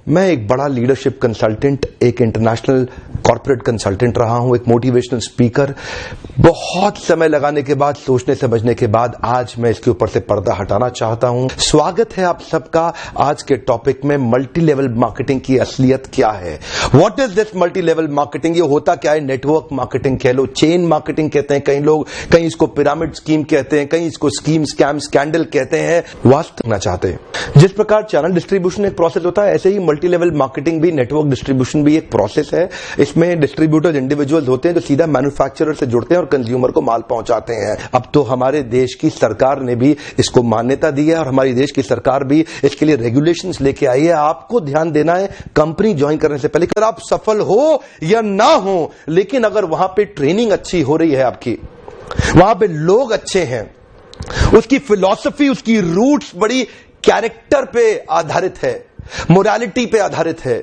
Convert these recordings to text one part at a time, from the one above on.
मैं एक बड़ा लीडरशिप कंसल्टेंट, एक इंटरनेशनल कॉर्पोरेट कंसल्टेंट रहा हूं, एक मोटिवेशनल स्पीकर। बहुत समय लगाने के बाद, सोचने समझने के बाद आज मैं इसके ऊपर से पर्दा हटाना चाहता हूं। स्वागत है आप सबका आज के टॉपिक में, मल्टी लेवल मार्केटिंग की असलियत क्या है। What is this multi level marketing? ये होता क्या है? नेटवर्क मार्केटिंग कह लो, चेन मार्केटिंग कहते हैं कई लोग, कहीं इसको पिरामिड स्कीम कहते हैं, कहीं इसको स्कीम स्कैम स्कैंडल कहते हैं। वास्तव में चाहते हैं जिस प्रकार चैनल डिस्ट्रीब्यूशन एक प्रोसेस होता है, ऐसे ही मल्टी लेवल मार्केटिंग भी, नेटवर्क डिस्ट्रीब्यूशन भी एक प्रोसेस है। इसमें डिस्ट्रीब्यूटर्स इंडिविजुअल्स होते हैं जो सीधा मैन्युफैक्चरर से जुड़ते हैं और कंज्यूमर को माल पहुंचाते हैं। अब तो हमारे देश की सरकार ने भी इसको मान्यता दी है और हमारी देश की सरकार भी इसके लिए रेगुलेशंस लेके आई है। आपको ध्यान देना है कंपनी ज्वाइन करने से पहले, अगर आप सफल हो या ना हो, लेकिन अगर वहां पे ट्रेनिंग अच्छी हो रही है, आपकी वहां पे लोग अच्छे हैं, उसकी फिलॉसफी, उसकी रूट्स बड़ी कैरेक्टर पे आधारित है, मोरालिटी पे आधारित है,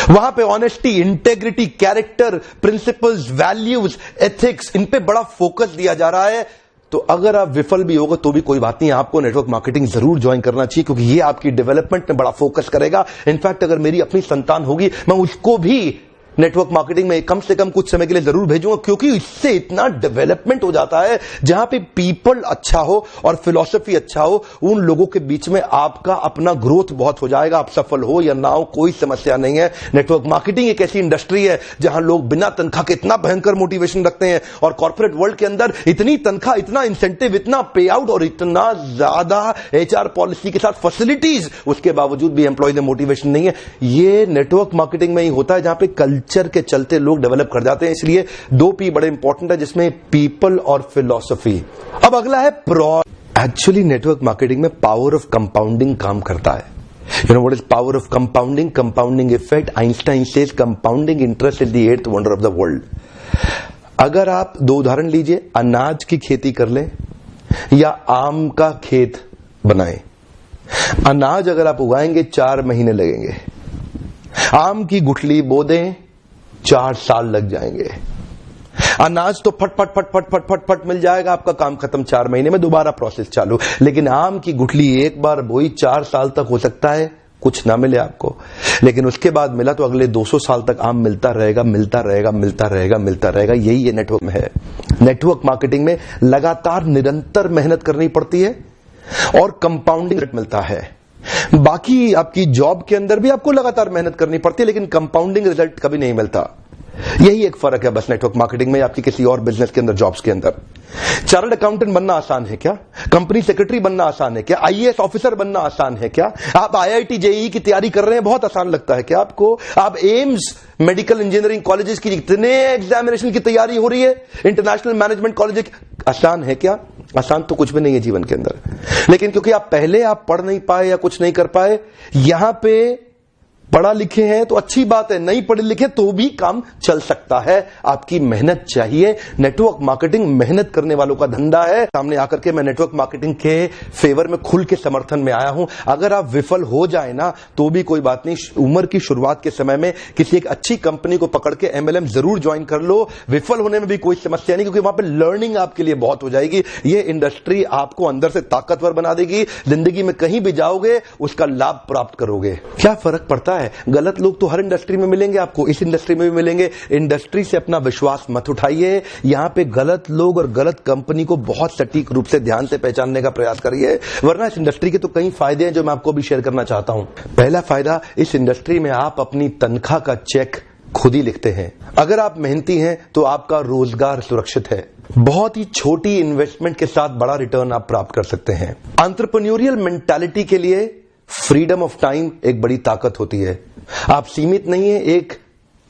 वहां पे honesty, integrity, character, principles, values, ethics, इन पे बड़ा फोकस दिया जा रहा है, तो अगर आप विफल भी होगा तो भी कोई बात नहीं, आपको नेटवर्क मार्केटिंग जरूर ज्वाइन करना चाहिए, क्योंकि ये आपकी डेवलपमेंट में बड़ा फोकस करेगा। इनफैक्ट अगर मेरी अपनी संतान होगी, मैं उसको भी नेटवर्क मार्केटिंग में कम से कम कुछ समय के लिए जरूर भेजूंगा, क्योंकि इससे इतना डेवलपमेंट हो जाता है। जहां पे पीपल अच्छा हो और फिलॉसफी अच्छा हो, उन लोगों के बीच में आपका अपना ग्रोथ बहुत हो जाएगा। आप सफल हो या ना हो, कोई समस्या नहीं है। नेटवर्क मार्केटिंग एक ऐसी इंडस्ट्री है जहां लोग बिना तनख्वाह के इतना भयंकर मोटिवेशन रखते हैं, और कॉर्पोरेट वर्ल्ड के अंदर इतनी तनख्वाह, इतना इंसेंटिव, इतना पे आउट और इतना ज्यादा एचआर पॉलिसी के साथ फैसिलिटीज, उसके बावजूद भी एम्प्लॉय में मोटिवेशन नहीं है। ये नेटवर्क मार्केटिंग में ही होता है, जहां पे कल्चर के चलते लोग डेवलप कर जाते हैं। इसलिए 2 P बड़े इंपॉर्टेंट है, जिसमें पीपल और फिलॉसफी। अब अगला है एक्चुअली नेटवर्क मार्केटिंग में पावर ऑफ कंपाउंडिंग काम करता है। You know what is power of compounding? Compounding effect. Einstein says compounding interest is the 8th wonder of the world. अगर आप 2 उदाहरण लीजिए, अनाज की खेती कर लें या आम का खेत बनाएं। अनाज अगर आप उगाएंगे 4 महीने लगेंगे, आम की गुठली बो दें 4 साल लग जाएंगे। अनाज तो फट फट फट फट फट फट फट मिल जाएगा, आपका काम खत्म, 4 महीने में दोबारा प्रोसेस चालू। लेकिन आम की गुठली एक बार बोई 4 साल तक हो सकता है कुछ ना मिले आपको, लेकिन उसके बाद मिला तो अगले 200 साल तक आम मिलता रहेगा, मिलता रहेगा, मिलता रहेगा, मिलता रहेगा। यही ये नेटवर्क में है। नेटवर्क मार्केटिंग में लगातार निरंतर मेहनत करनी पड़ती है और कंपाउंडिंग मिलता है। बाकी आपकी जॉब के अंदर भी आपको लगातार मेहनत करनी पड़ती है, लेकिन कंपाउंडिंग रिजल्ट कभी नहीं मिलता। यही एक फर्क है बस नेटवर्क मार्केटिंग में, आपकी किसी और बिजनेस के अंदर, जॉब्स के अंदर। चार्टर्ड अकाउंटेंट बनना आसान है क्या? कंपनी सेक्रेटरी बनना आसान है क्या? आईएएस ऑफिसर बनना आसान है क्या? आप आईआईटी जेईई की तैयारी कर रहे हैं, बहुत आसान लगता है क्या आपको? आप एम्स मेडिकल इंजीनियरिंग कॉलेजेस की इतने एग्जामिनेशन की तैयारी हो रही है, इंटरनेशनल मैनेजमेंट कॉलेज, आसान है क्या? आसान तो कुछ भी नहीं है जीवन के अंदर। लेकिन क्योंकि आप पहले पढ़ नहीं पाए या कुछ नहीं कर पाए, यहां पे पढ़ा लिखे हैं तो अच्छी बात है, नहीं पढ़े लिखे तो भी काम चल सकता है। आपकी मेहनत चाहिए। नेटवर्क मार्केटिंग मेहनत करने वालों का धंधा है। सामने आकर के मैं नेटवर्क मार्केटिंग के फेवर में खुल के समर्थन में आया हूं। अगर आप विफल हो जाए ना तो भी कोई बात नहीं, उम्र की शुरुआत के समय में किसी एक अच्छी कंपनी को पकड़ के एमएलएम जरूर ज्वाइन कर लो। विफल होने में भी कोई समस्या नहीं, क्योंकि वहां पर लर्निंग आपके लिए बहुत हो जाएगी। ये इंडस्ट्री आपको अंदर से ताकतवर बना देगी। जिंदगी में कहीं भी जाओगे उसका लाभ प्राप्त करोगे। क्या फर्क पड़ता है? गलत लोग तो हर इंडस्ट्री में मिलेंगे आपको, इस इंडस्ट्री में भी मिलेंगे। इंडस्ट्री से अपना विश्वास मत उठाइए। यहां पे गलत लोग और गलत कंपनी को बहुत सटीक रूप से ध्यान से पहचानने का प्रयास करिए, वरना इस इंडस्ट्री के तो कई फायदे हैं जो मैं आपको भी शेयर करना चाहता हूं। पहला फायदा, इस इंडस्ट्री में आप अपनी तनख्वाह का चेक खुद ही लिखते हैं। अगर आप मेहनती हैं तो आपका रोजगार सुरक्षित है। बहुत ही छोटी इन्वेस्टमेंट के साथ बड़ा रिटर्न आप प्राप्त कर सकते हैं। एंटरप्रेन्योरियल मेंटालिटी के लिए फ्रीडम ऑफ टाइम एक बड़ी ताकत होती है। आप सीमित नहीं है एक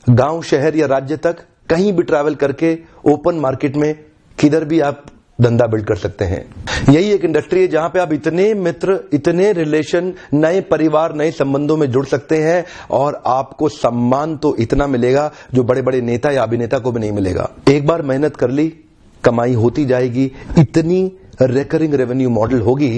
गांव, शहर या राज्य तक, कहीं भी ट्रैवल करके ओपन मार्केट में किधर भी आप धंधा बिल्ड कर सकते हैं। यही एक इंडस्ट्री है जहां पे आप इतने मित्र, इतने रिलेशन, नए परिवार, नए संबंधों में जुड़ सकते हैं, और आपको सम्मान तो इतना मिलेगा जो बड़े बड़े नेता या अभिनेता को भी नहीं मिलेगा। एक बार मेहनत कर ली, कमाई होती जाएगी। इतनी रिकरिंग रेवेन्यू मॉडल होगी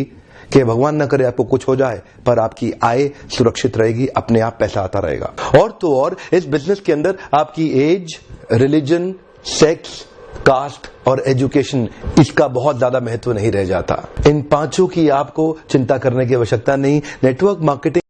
कि भगवान न करे आपको कुछ हो जाए, पर आपकी आय सुरक्षित रहेगी, अपने आप पैसा आता रहेगा। और तो और इस बिजनेस के अंदर आपकी एज, रिलीजन, सेक्स, कास्ट और एजुकेशन, इसका बहुत ज्यादा महत्व नहीं रह जाता। इन 5 की आपको चिंता करने की आवश्यकता नहीं। Network marketing